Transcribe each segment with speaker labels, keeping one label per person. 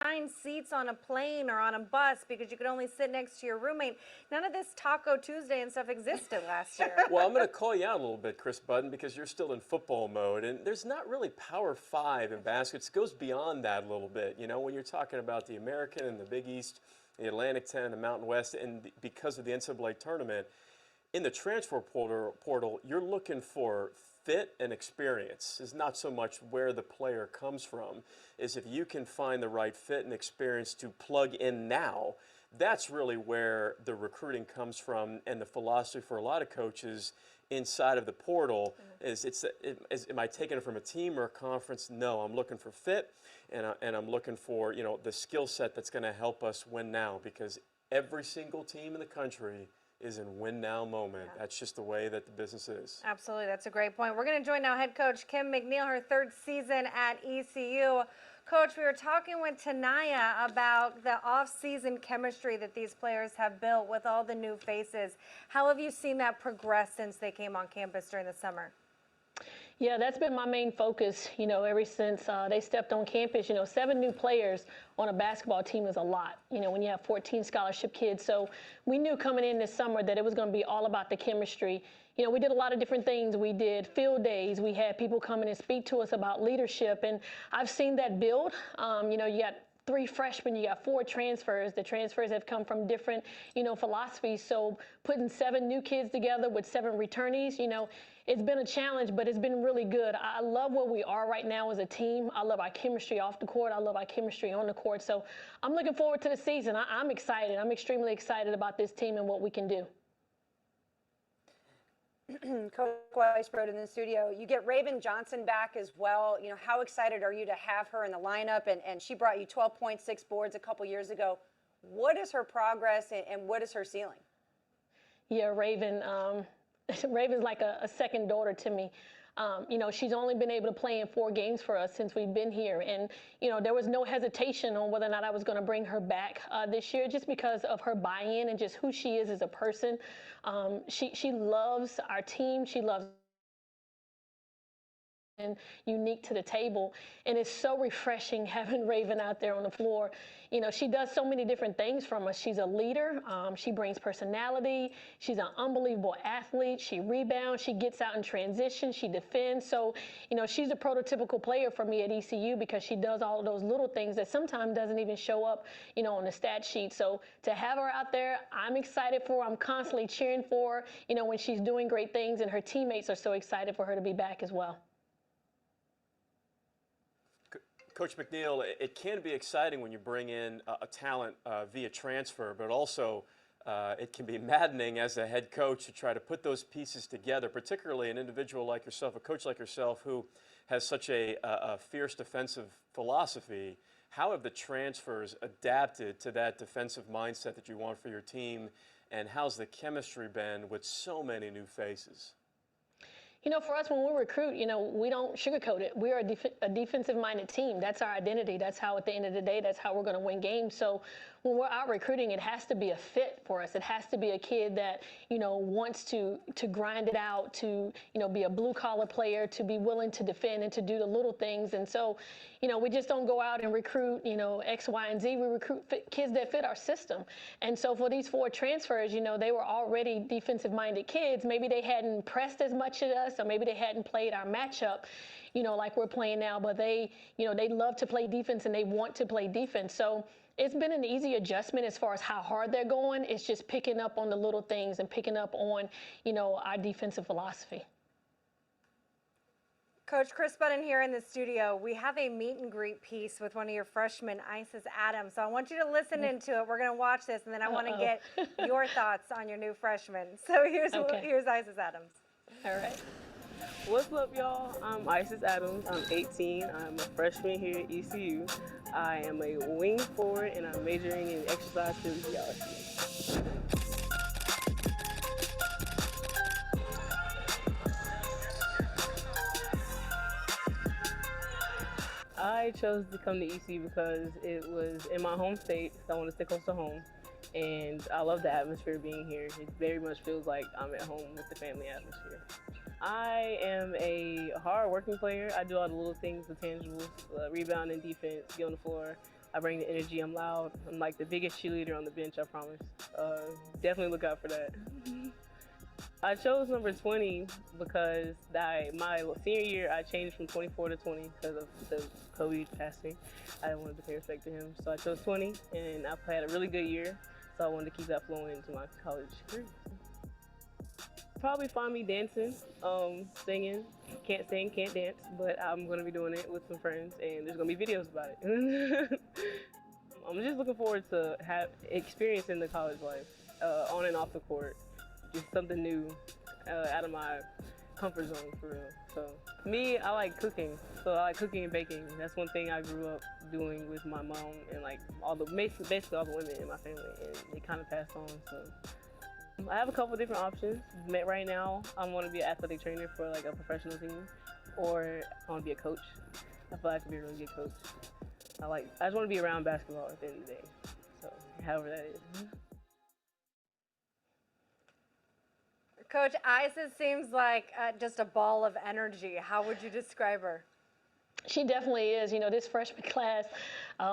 Speaker 1: assigned seats on a plane or on a bus because you could only sit next to your roommate. None of this Taco Tuesday and stuff existed last year.
Speaker 2: Well, I'm going to call you out a little bit, Chris Budden, because you're still in football mode, and there's not really Power 5 in basketball. It goes beyond that a little bit. You know, when you're talking about the American and the Big East, the Atlantic 10, the Mountain West, and because of the NCAA tournament, in the transfer portal, you're looking for fit and experience. Is not so much where the player comes from, is if you can find the right fit and experience to plug in now. That's really where the recruiting comes from, and the philosophy for a lot of coaches inside of the portal is, am I taking it from a team or a conference? No, I'm looking for fit, and I'm looking for, you know, the skill set that's going to help us win now, because every single team in the country is in win now moment. Yeah. That's just the way that the business is.
Speaker 1: Absolutely, that's a great point. We're going to join now head coach Kim McNeill, her third season at ECU. Coach, we were talking with Tanaya about the off-season chemistry that these players have built with all the new faces. How have you seen that progress since they came on campus during the summer?
Speaker 3: Yeah, that's been my main focus, you know, ever since they stepped on campus. You know, 7 new players on a basketball team is a lot, you know, when you have 14 scholarship kids. So we knew coming in this summer that it was going to be all about the chemistry. You know, we did a lot of different things. We did field days. We had people come in and speak to us about leadership. And I've seen that build. You know, you got 3 freshmen, you got 4 transfers. The transfers have come from different, you know, philosophies. So putting 7 new kids together with 7 returnees, you know, it's been a challenge, but it's been really good. I love where we are right now as a team. I love our chemistry off the court. I love our chemistry on the court. So I'm looking forward to the season. I'm excited. I'm extremely excited about this team and what we can do.
Speaker 4: Coach Weiss wrote in the studio, you get Raven Johnson back as well. You know, how excited are you to have her in the lineup? And she brought you 12.6 boards a couple years ago. What is her progress and what is her ceiling?
Speaker 3: Yeah, Raven, Raven's like a second daughter to me. You know, she's only been able to play in 4 games for us since we've been here. And, you know, there was no hesitation on whether or not I was going to bring her back this year, just because of her buy-in and just who she is as a person. She loves our team. She loves and unique to the table, and it's so refreshing having Raven out there on the floor. You know, she does so many different things from us. She's a leader. She brings personality. She's an unbelievable athlete. She rebounds. She gets out in transition. She defends. So, you know, she's a prototypical player for me at ECU because she does all of those little things that sometimes doesn't even show up, you know, on the stat sheet. So to have her out there, I'm excited for her. I'm constantly cheering for her, you know, when she's doing great things, and her teammates are so excited for her to be back as well.
Speaker 2: Coach McNeill, it can be exciting when you bring in a talent via transfer, but also it can be maddening as a head coach to try to put those pieces together, particularly an individual like yourself, a coach like yourself who has such a fierce defensive philosophy. How have the transfers adapted to that defensive mindset that you want for your team, and how's the chemistry been with so many new faces?
Speaker 3: You know, for us, when we recruit, you know, we don't sugarcoat it. We're a defensive-minded team. That's our identity. That's how, at the end of the day, that's how we're going to win games. So when we're out recruiting, it has to be a fit for us. It has to be a kid that, you know, wants to grind it out, to, you know, be a blue-collar player, to be willing to defend and to do the little things. And so, you know, we just don't go out and recruit, you know, X, Y, and Z. We recruit kids that fit our system. And so for these 4 transfers, you know, they were already defensive-minded kids. Maybe they hadn't pressed as much as us, or maybe they hadn't played our matchup, you know, like we're playing now, but they, you know, they love to play defense and they want to play defense. So it's been an easy adjustment as far as how hard they're going. It's just picking up on the little things and picking up on, you know, our defensive philosophy.
Speaker 1: Coach, Chris Budden here in the studio. We have a meet and greet piece with one of your freshmen, Isis Adams. So I want you to listen into it. We're going to watch this, and then I want to get your thoughts on your new freshman. So here's Isis Adams.
Speaker 3: All right.
Speaker 5: What's up, y'all? I'm Isis Adams. I'm 18. I'm a freshman here at ECU. I am a wing forward, and I'm majoring in exercise physiology. I chose to come to ECU because it was in my home state, so I want to stay close to home. And I love the atmosphere being here. It very much feels like I'm at home with the family atmosphere. I am a hard-working player. I do all the little things, the tangibles, rebounding, defense, get on the floor. I bring the energy. I'm loud. I'm like the biggest cheerleader on the bench, I promise. Definitely look out for that. I chose number 20 because my senior year I changed from 24 to 20 because of the Kobe passing. I wanted to pay respect to him, so I chose 20, and I've had a really good year, so I wanted to keep that flowing into my college career. Probably find me dancing, singing. Can't sing, can't dance, but I'm gonna be doing it with some friends, and there's gonna be videos about it. I'm just looking forward to experiencing the college life, on and off the court. Just something new, out of my comfort zone, for real. So me, I like cooking. So I like cooking and baking. That's one thing I grew up doing with my mom and like basically all the women in my family, and they kind of passed on. So I have a couple different options. Right now, I want to be an athletic trainer for like a professional team, or I want to be a coach. I feel like I could be a really good coach. I just want to be around basketball at the end of the day. So however that is.
Speaker 1: Coach, Isis seems like just a ball of energy. How would you describe her?
Speaker 3: She definitely is. You know, this freshman class,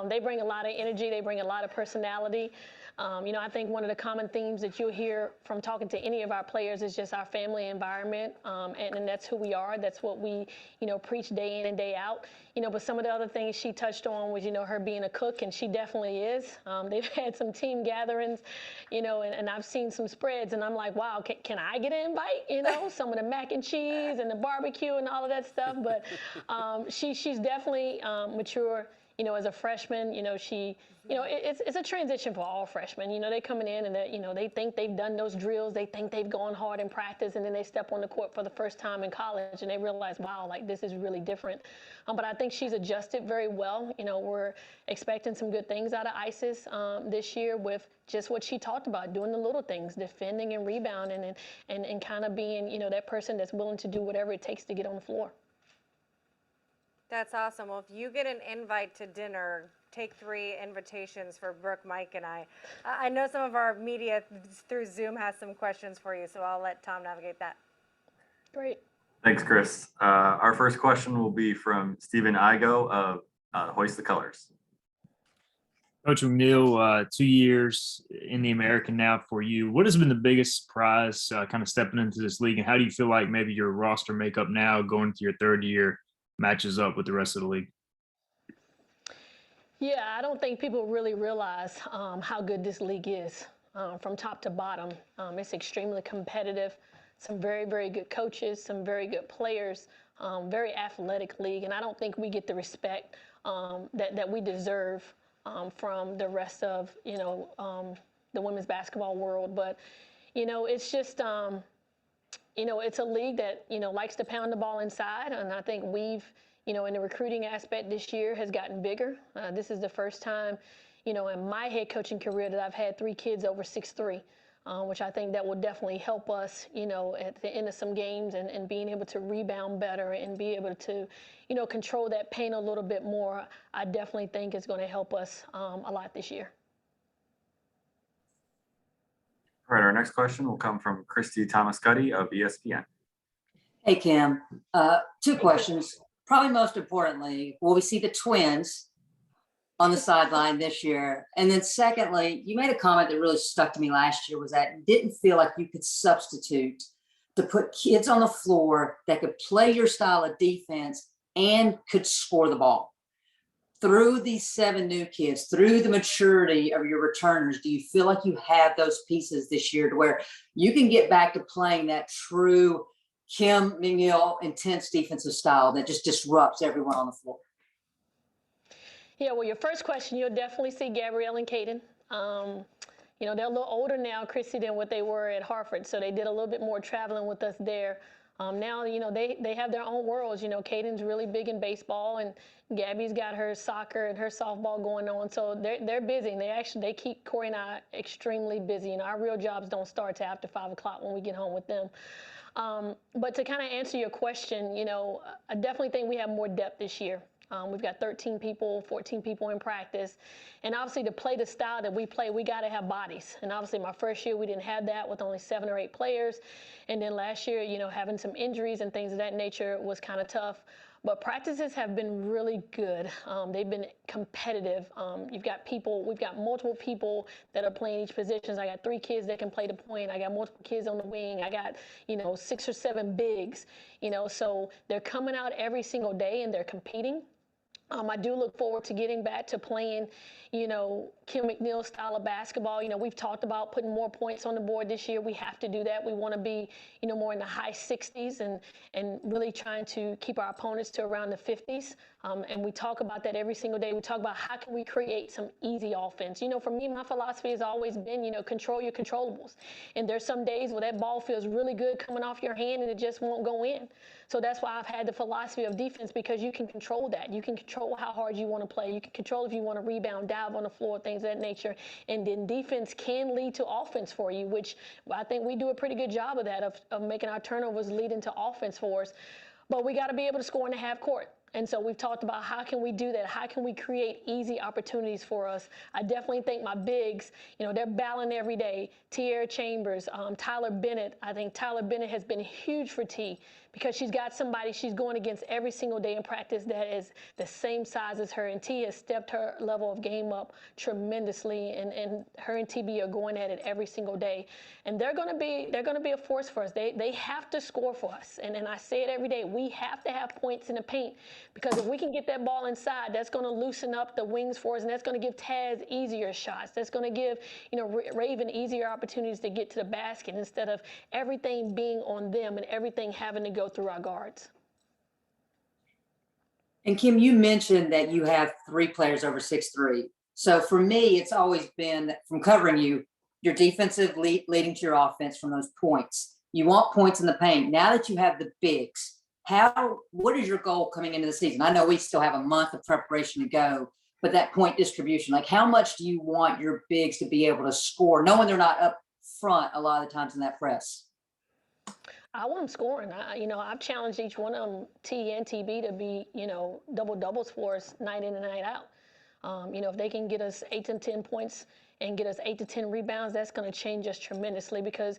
Speaker 3: they bring a lot of energy. They bring a lot of personality. You know, I think one of the common themes that you'll hear from talking to any of our players is just our family environment, and that's who we are. That's what we, you know, preach day in and day out. You know, but some of the other things she touched on was, you know, her being a cook, and she definitely is. They've had some team gatherings, you know, and I've seen some spreads, and I'm like, wow, can I get an invite? You know, some of the mac and cheese and the barbecue and all of that stuff. But she's definitely mature. You know, as a freshman, you know, it's a transition for all freshmen. You know, they're coming in and you know, they think they've done those drills. They think they've gone hard in practice, and then they step on the court for the first time in college, and they realize, wow, like this is really different. But I think she's adjusted very well. You know, we're expecting some good things out of Isis this year with just what she talked about, doing the little things, defending and rebounding, and kind of being, you know, that person that's willing to do whatever it takes to get on the floor.
Speaker 1: That's awesome. Well, if you get an invite to dinner, take 3 invitations for Brooke, Mike, and I. I know some of our media through Zoom has some questions for you, so I'll let Tom navigate that.
Speaker 3: Great.
Speaker 6: Thanks, Chris. Our first question will be from Stephen Igo of Hoist the Colors.
Speaker 7: Coach McNeill, 2 years in the American now for you. What has been the biggest surprise kind of stepping into this league, and how do you feel like maybe your roster makeup now going into your 3rd year matches up with the rest of the league?
Speaker 3: Yeah, I don't think people really realize how good this league is from top to bottom. It's extremely competitive. Some very, very good coaches, some very good players, very athletic league, and I don't think we get the respect that we deserve from the rest of, you know, the women's basketball world. But, you know, it's just, you know, it's a league that, you know, likes to pound the ball inside, and I think we've, you know, in the recruiting aspect this year has gotten bigger. This is the first time, you know, in my head coaching career that I've had 3 kids over 6'3", which I think that will definitely help us, you know, at the end of some games and being able to rebound better and be able to, you know, control that paint a little bit more. I definitely think is going to help us a lot this year.
Speaker 6: All right, our next question will come from Christy Thomas-Cuddy of ESPN.
Speaker 8: Hey, Kim. 2 questions. Probably most importantly, will we see the twins on the sideline this year? And then secondly, you made a comment that really stuck to me last year, was that you didn't feel like you could substitute to put kids on the floor that could play your style of defense and could score the ball. Through these 7 new kids, through the maturity of your returners, do you feel like you have those pieces this year to where you can get back to playing that true Kim McNeill intense defensive style that just disrupts everyone on the floor?
Speaker 3: Yeah, well, your first question, you'll definitely see Gabrielle and Caden. You know, they're a little older now, Chrissy, than what they were at Hartford, so they did a little bit more traveling with us there. Now, you know, they have their own worlds. You know, Caden's really big in baseball, and Gabby's got her soccer and her softball going on, so they're busy. And they keep Corey and I extremely busy. You know, our real jobs don't start till after 5 o'clock when we get home with them. But to kind of answer your question, you know, I definitely think we have more depth this year. We've got 13 people, 14 people in practice. And obviously to play the style that we play, we got to have bodies. And obviously my first year, we didn't have that with only 7 or 8 players. And then last year, you know, having some injuries and things of that nature was kind of tough. But practices have been really good. They've been competitive. We've got multiple people that are playing each positions. I got 3 kids that can play the point. I got multiple kids on the wing. I got, 6 or 7 bigs, so they're coming out every single day and they're competing. I do look forward to getting back to playing, Kim McNeill style of basketball. We've talked about putting more points on the board this year. We have to do that. We want to be, more in the high 60s and really trying to keep our opponents to around the 50s. And we talk about that every single day. We talk about how can we create some easy offense. For me, my philosophy has always been, control your controllables. And there's some days where that ball feels really good coming off your hand and it just won't go in. So that's why I've had the philosophy of defense, because you can control that. You can control how hard you want to play. You can control if you want to rebound, dive on the floor, things of that nature. And then defense can lead to offense for you, which I think we do a pretty good job of that, of making our turnovers lead into offense for us. But we got to be able to score in the half court. And so we've talked about how can we do that? How can we create easy opportunities for us? I definitely think my bigs, they're battling every day. Tierra Chambers, Tyler Bennett. I think Tyler Bennett has been huge for T, because she's got somebody she's going against every single day in practice that is the same size as her. And T has stepped her level of game up tremendously, and her and TB are going at it every single day. And they're going to be a force for us. They have to score for us. And I say it every day. We have to have points in the paint, because if we can get that ball inside, that's going to loosen up the wings for us, and that's going to give Taz easier shots. That's going to give, Raven easier opportunities to get to the basket, instead of everything being on them and everything having to go through our guards.
Speaker 8: And Kim, you mentioned that you have 3 players over 6'3". So for me, it's always been from covering you, your defensive leading to your offense from those points. You want points in the paint. Now that you have the bigs, what is your goal coming into the season? I know we still have a month of preparation to go, but that point distribution, like how much do you want your bigs to be able to score, knowing they're not up front a lot of the times in that press?
Speaker 3: I want them scoring. I've challenged each one of them, T and TB, to be, double doubles for us night in and night out. If they can get us 8 to 10 points and get us 8 to 10 rebounds, that's going to change us tremendously, because,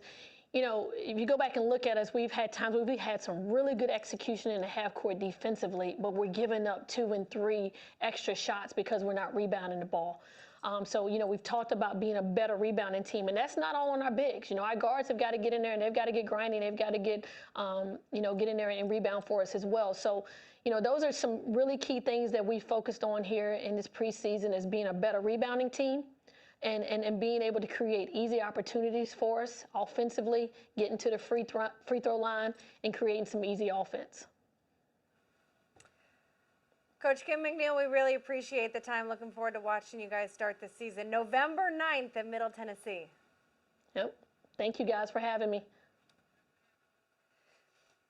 Speaker 3: if you go back and look at us, we've had times where we've had some really good execution in the half court defensively, but we're giving up 2 and 3 extra shots because we're not rebounding the ball. So, we've talked about being a better rebounding team, and that's not all on our bigs. Our guards have got to get in there, and they've got to get grinding. They've got to get, get in there and rebound for us as well. So, those are some really key things that we focused on here in this preseason, as being a better rebounding team and being able to create easy opportunities for us offensively, getting to the free throw line and creating some easy offense.
Speaker 1: Coach Kim McNeill, we really appreciate the time. Looking forward to watching you guys start the season. November 9th in Middle Tennessee.
Speaker 3: Yep. Thank you guys for having me.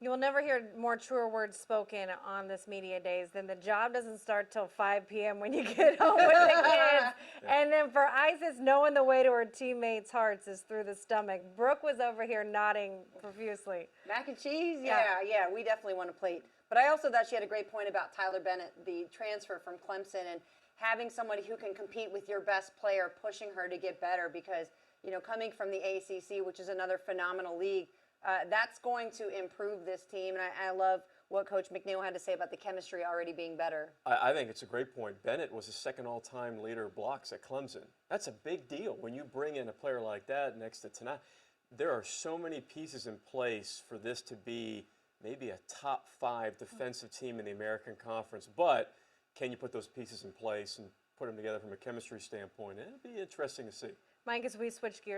Speaker 1: You will never hear more truer words spoken on this media days than the job doesn't start till 5 p.m. when you get home with the kids. And then for Isis, knowing the way to her teammates' hearts is through the stomach. Brooke was over here nodding profusely.
Speaker 4: Mac and cheese? Yeah, we definitely want a plate. But I also thought she had a great point about Tyler Bennett, the transfer from Clemson, and having somebody who can compete with your best player, pushing her to get better, because, coming from the ACC, which is another phenomenal league, that's going to improve this team. And I love what Coach McNeill had to say about the chemistry already being better.
Speaker 2: I think it's a great point. Bennett was the 2nd all-time leader of blocks at Clemson. That's a big deal when you bring in a player like that next to Tanai. There are so many pieces in place for this to be maybe a top 5 defensive team in the American Conference. But can you put those pieces in place and put them together from a chemistry standpoint? It'd be interesting to see.
Speaker 1: Mike, as we switch gears